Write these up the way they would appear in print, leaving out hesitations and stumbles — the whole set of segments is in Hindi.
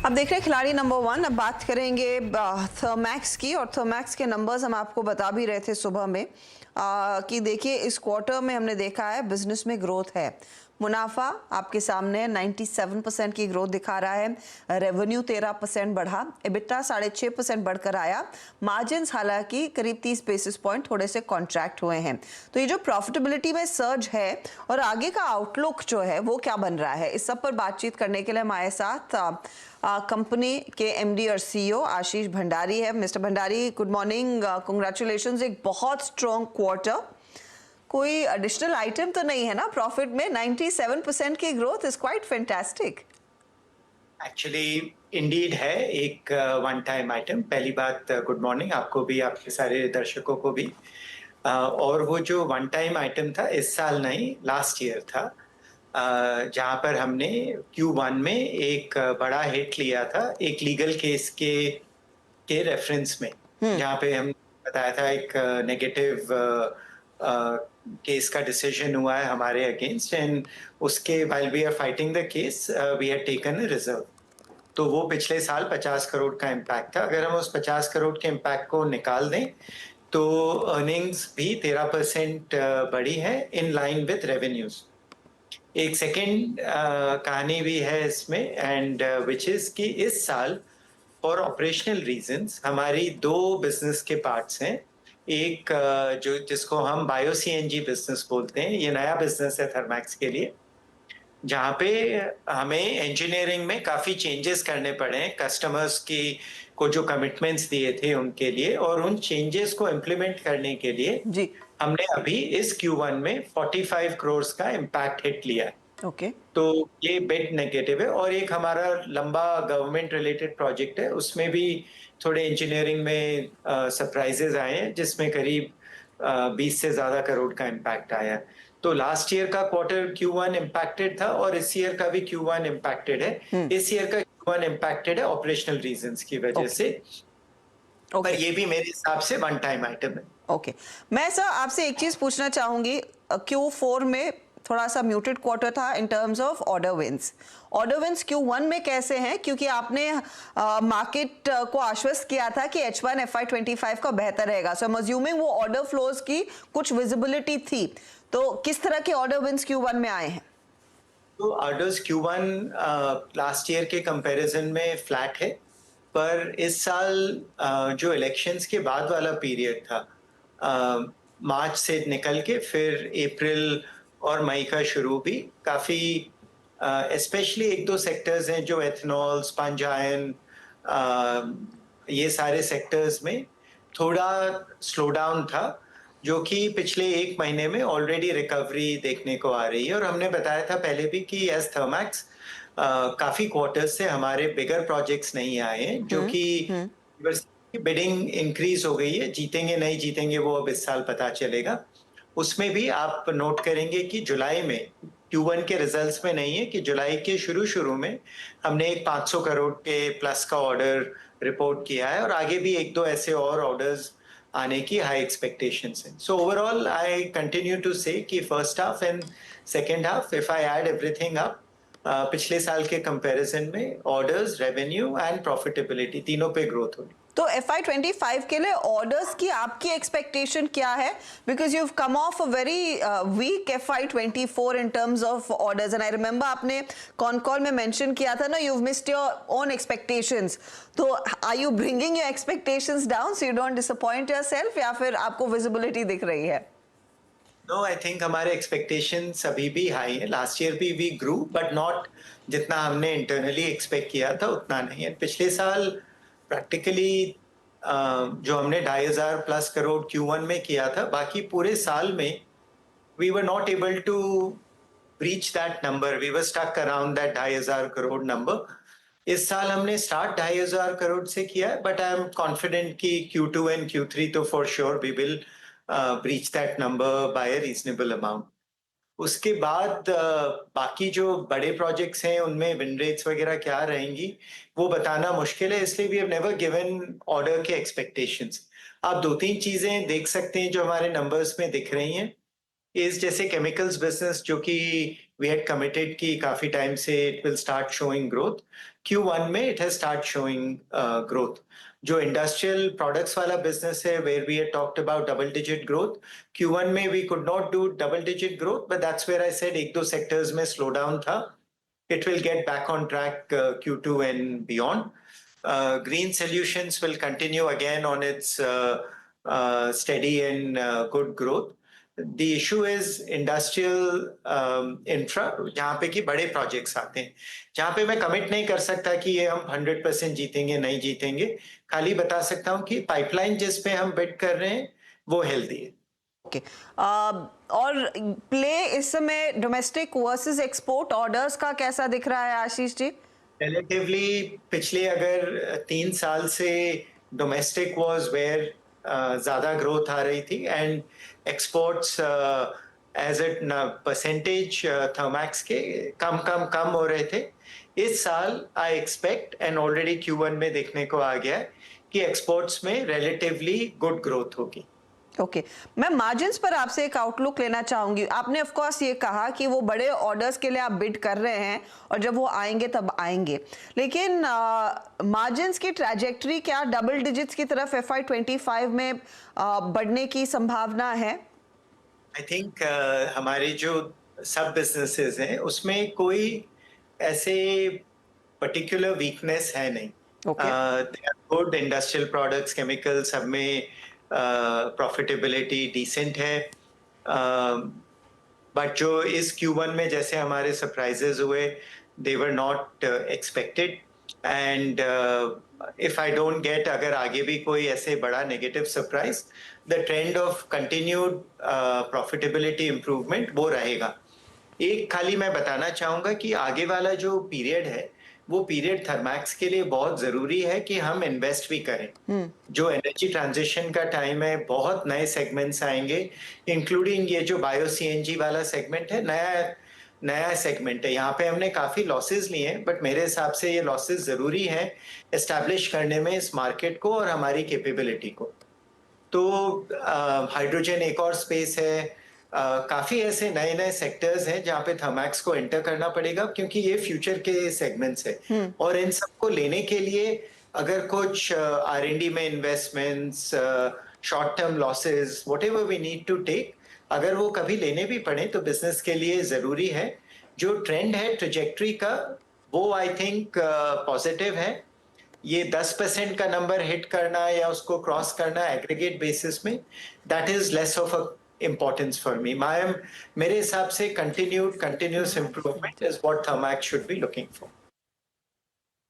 अब देख रहे हैं खिलाड़ी नंबर 1। अब बात करेंगे थर्मैक्स की, और थर्मैक्स के नंबर्स हम आपको बता भी रहे थे सुबह में कि देखिए इस क्वार्टर में हमने देखा है बिजनेस में ग्रोथ है। मुनाफा आपके सामने 97% की ग्रोथ दिखा रहा है। रेवेन्यू 13% बढ़ा, एबिटा 6.5% बढ़कर आया। मार्जिन्स हालांकि करीब 30 बेसिस पॉइंट थोड़े से कॉन्ट्रैक्ट हुए हैं। तो ये जो प्रॉफिटेबिलिटी में सर्ज है और आगे का आउटलुक जो है वो क्या बन रहा है, इस सब पर बातचीत करने के लिए हमारे साथ कंपनी के एमडी और सीईओ आशीष भंडारी है। Mister Bhandari, good morning, congratulations. एक बहुत स्ट्रॉन्ग क्वार्टर, कोई एडिशनल आइटम तो नहीं है ना प्रॉफिट में? 97% की growth is quite fantastic. Actually Indeed है एक वन टाइम आइटम। पहली बात, गुड मॉर्निंग आपको भी, आपके सारे दर्शकों को भी। और वो जो वन टाइम आइटम था इस साल नहीं, लास्ट ईयर था, जहां पर हमने Q1 में एक बड़ा हिट लिया था एक लीगल केस के रेफरेंस में, जहां पे हम बताया था एक नेगेटिव केस का डिसीजन हुआ है हमारे अगेंस्ट, एंड उसके while we are fighting the case we had taken a reserve. तो वो पिछले साल 50 करोड़ का इम्पैक्ट था। अगर हम उस 50 करोड़ के इम्पैक्ट को निकाल दें तो अर्निंग्स भी 13% बढ़ी है इन लाइन विथ रेवेन्यूज। एक सेकेंड कहानी भी है इसमें, एंड विच इज कि इस साल फॉर ऑपरेशनल रीजंस हमारी दो बिजनेस के पार्ट्स हैं। एक जो जिसको हम बायो सीएनजी बिजनेस बोलते हैं, ये नया बिजनेस है थर्मैक्स के लिए, जहाँ पे हमें इंजीनियरिंग में काफी चेंजेस करने पड़े हैं कस्टमर्स की को जो कमिटमेंट्स दिए थे उनके लिए, और उन चेंजेस को इम्प्लीमेंट करने के लिए जी, हमने अभी इस Q1 में 45 करोड़ का इम्पैक्ट हिट लिया है। ओके। तो ये बिट नेगेटिव है। और एक हमारा लंबा गवर्नमेंट रिलेटेड प्रोजेक्ट है, उसमें भी थोड़े इंजीनियरिंग में सरप्राइजेस आए हैं, जिसमें करीब 20 से ज्यादा करोड़ का इम्पैक्ट आया है। तो लास्ट ईयर का क्वार्टर Q1 इम्पैक्टेड था और इस ईयर का भी Q1 इम्पैक्टेड है। इस ईयर का Q1 इम्पैक्टेड है ऑपरेशनल रीजंस की वजह ओके, से, पर ओके, ये भी मेरे हिसाब से वन टाइम आइटम है। ओके। मैं सर आपसे एक चीज पूछना चाहूंगी। Q4 में थोड़ा सा म्यूटेड क्वार्टर था in terms of order wins. Order wins Q1 में कैसे हैं? क्योंकि आपने मार्केट को आश्वस्त किया था कि H1 FY25 का बेहतर रहेगा, सो आई एम अज्यूमिंग वो ऑर्डर फ्लोज की कुछ विजिबिलिटी थी। तो किस तरह के ऑर्डर विंस Q1 में आए हैं? तो ऑर्डर्स Q1 लास्ट ईयर के कंपैरिजन में फ्लैट है, पर इस साल जो इलेक्शंस के बाद वाला पीरियड था, मार्च से निकल के फिर अप्रैल और मई का शुरू भी काफी, स्पेशली एक दो सेक्टर्स हैं जो एथनॉल, स्पंज आयरन, ये सारे सेक्टर्स में थोड़ा स्लो डाउन था, जो कि पिछले एक महीने में ऑलरेडी रिकवरी देखने को आ रही है। और हमने बताया था पहले भी कि एज थर्मैक्स काफी क्वार्टर्स से हमारे बिगर प्रोजेक्ट्स नहीं आए हैं, जो कि बिडिंग इंक्रीज हो गई है। जीतेंगे नहीं जीतेंगे वो अब इस साल पता चलेगा। उसमें भी आप नोट करेंगे कि जुलाई में, Q1 के रिजल्ट्स में नहीं है, कि जुलाई के शुरू शुरू में हमने एक 500 करोड़ के प्लस का ऑर्डर रिपोर्ट किया है, और आगे भी एक दो ऐसे और ऑर्डर्स आने की हाई एक्सपेक्टेशंस हैं। So overall I continue to say कि first half and second half, if I add everything up, पिछले साल के कंपैरिजन में ऑर्डर्स, रेवेन्यू एंड प्रॉफिटेबिलिटी तीनों पे ग्रोथ होगी। तो FY25 के लिए ऑर्डर्स की आपकी एक्सपेक्टेशन क्या है? Because you come off a very weak FY24 in terms of orders, and I remember आपने कॉन कॉल में मेंशन किया था ना, you missed your own expectations. तो are you bringing your expectations down so you don't disappoint yourself, या फिर आपको विजिबिलिटी दिख रही है? नो, आई थिंक हमारे एक्सपेक्टेशंस अभी भी हाई है। लास्ट ईयर भी वी ग्रू, बट नॉट जितना हमने इंटरनली एक्सपेक्ट किया था उतना नहीं है। पिछले साल प्रैक्टिकली जो हमने 2,500 प्लस करोड़ Q1 में किया था, बाकी पूरे साल में we were not able to reach that number. We were stuck around that 2,500 crore number. इस साल हमने स्टार्ट 2,500 करोड़ से किया है, बट आई एम कॉन्फिडेंट कि Q2 एंड Q3 तो for sure we will breach that number by a reasonable amount. उसके बाद बाकी जो बड़े प्रोजेक्ट्स हैं उनमें विन रेट्स वगैरह क्या रहेंगी वो बताना मुश्किल है, इसलिए we have never given order के एक्सपेक्टेशंस। आप दो तीन चीजें देख सकते हैं जो हमारे नंबर्स में दिख रही हैं। इज जैसे केमिकल्स बिजनेस जो कि वी हैड कमिटेड कि काफी टाइम से it will start showing growth. Q1 में it has start showing growth. जो इंडस्ट्रियल प्रोडक्ट्स वाला बिजनेस है where we had talked about double digit growth, Q1 में we could not do double digit growth, but that's where I said एक दो सेक्टर्स में स्लो डाउन था। It will get back on track Q2 and beyond. Green Solutions will continue again on its steady and good growth. The issue is industrial infra, जहाँ पे कि बड़े projects आते हैं, जहाँ पे मैं commit नहीं कर सकता कि ये हम 100% जीतेंगे, नहीं जीतेंगे। खाली बता सकता हूँ कि pipeline जिस पे हम bid कर रहे हैं, वो healthy है। ओके और प्ले इस समय डोमेस्टिक वर्सेस एक्सपोर्ट ऑर्डर्स का कैसा दिख रहा है आशीष जी? रिलेटिवली पिछले अगर 3 साल से डोमेस्टिक वाज वेयर ज्यादा ग्रोथ आ रही थी and exports as a percentage Thermax के कम हो रहे थे। इस साल I expect and already Q1 में देखने को आ गया है कि एक्सपोर्ट्स में रिलेटिवली गुड ग्रोथ होगी। ओके मैं मार्जिन्स पर आपसे एक आउटलुक लेना चाहूंगी। आपने ऑफ कोर्स ये कहा कि वो बड़े ऑर्डर्स के लिए आप बिड कर रहे हैं और जब वो आएंगे तब आएंगे, लेकिन मार्जिन्स की ट्रैजेक्टरी क्या डबल डिजिट्स की तरफ FY25 में बढ़ने की संभावना है? आई थिंक हमारे जो सब बिजनेसेस हैं उसमें कोई ऐसे पर्टिकुलर वीकनेस है नहीं। गुड इंडस्ट्रियल प्रोडक्ट्स, केमिकल सब में प्रॉफिटेबिलिटी डिसेंट है। बट जो इस Q1 में जैसे हमारे सरप्राइजेस हुए, they were not expected and if I don't get, अगर आगे भी कोई ऐसे बड़ा negative surprise, the trend of continued profitability improvement वो रहेगा। एक खाली मैं बताना चाहूंगा कि आगे वाला जो पीरियड है वो पीरियड थर्मैक्स के लिए बहुत जरूरी है कि हम इन्वेस्ट भी करें। जो एनर्जी ट्रांजिशन का टाइम है, बहुत नए सेगमेंट्स आएंगे, इंक्लूडिंग ये जो बायो CNG वाला सेगमेंट है, नया सेगमेंट है। यहाँ पे हमने काफी लॉसेस लिए हैं, बट मेरे हिसाब से ये लॉसेस जरूरी हैं एस्टैब्लिश करने में इस मार्केट को और हमारी कैपेबिलिटी को। तो हाइड्रोजन एक और स्पेस है। काफी ऐसे नए नए सेक्टर्स हैं जहाँ पे थर्मैक्स को एंटर करना पड़ेगा, क्योंकि ये फ्यूचर के सेगमेंट्स है और इन सबको लेने के लिए अगर कुछ R&D में investments, short term losses, whatever we need to take, अगर वो कभी लेने भी पड़े तो बिजनेस के लिए जरूरी है। जो ट्रेंड है ट्रेजेक्टरी का, वो आई थिंक पॉजिटिव है। ये 10% का नंबर हिट करना या उसको क्रॉस करना एग्रीगेट बेसिस में, that is less of a importance for me. मेरे हिसाब से continuous improvement is what Thermax should be looking for.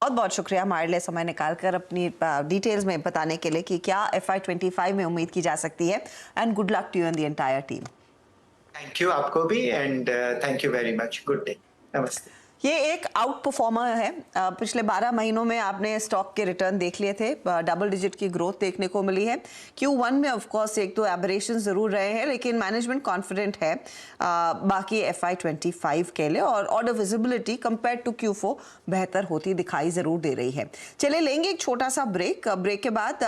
बहुत बहुत शुक्रिया हमारे लिए समय निकाल कर अपनी डिटेल्स में बताने के लिए कि क्या FY25 में उम्मीद की जा सकती है, and good luck to you and the entire team. Thank you आपको भी and thank you very much. Good day. नमस्ते। ये एक आउट परफॉर्मर है। पिछले 12 महीनों में आपने स्टॉक के रिटर्न देख लिए थे, डबल डिजिट की ग्रोथ देखने को मिली है। Q1 में ऑफ कोर्स एक दो एबरेशन जरूर रहे हैं, लेकिन मैनेजमेंट कॉन्फिडेंट है बाकी FY25 के लिए, और order visibility compare to Q4 बेहतर होती दिखाई जरूर दे रही है। चलिए लेंगे एक छोटा सा ब्रेक के बाद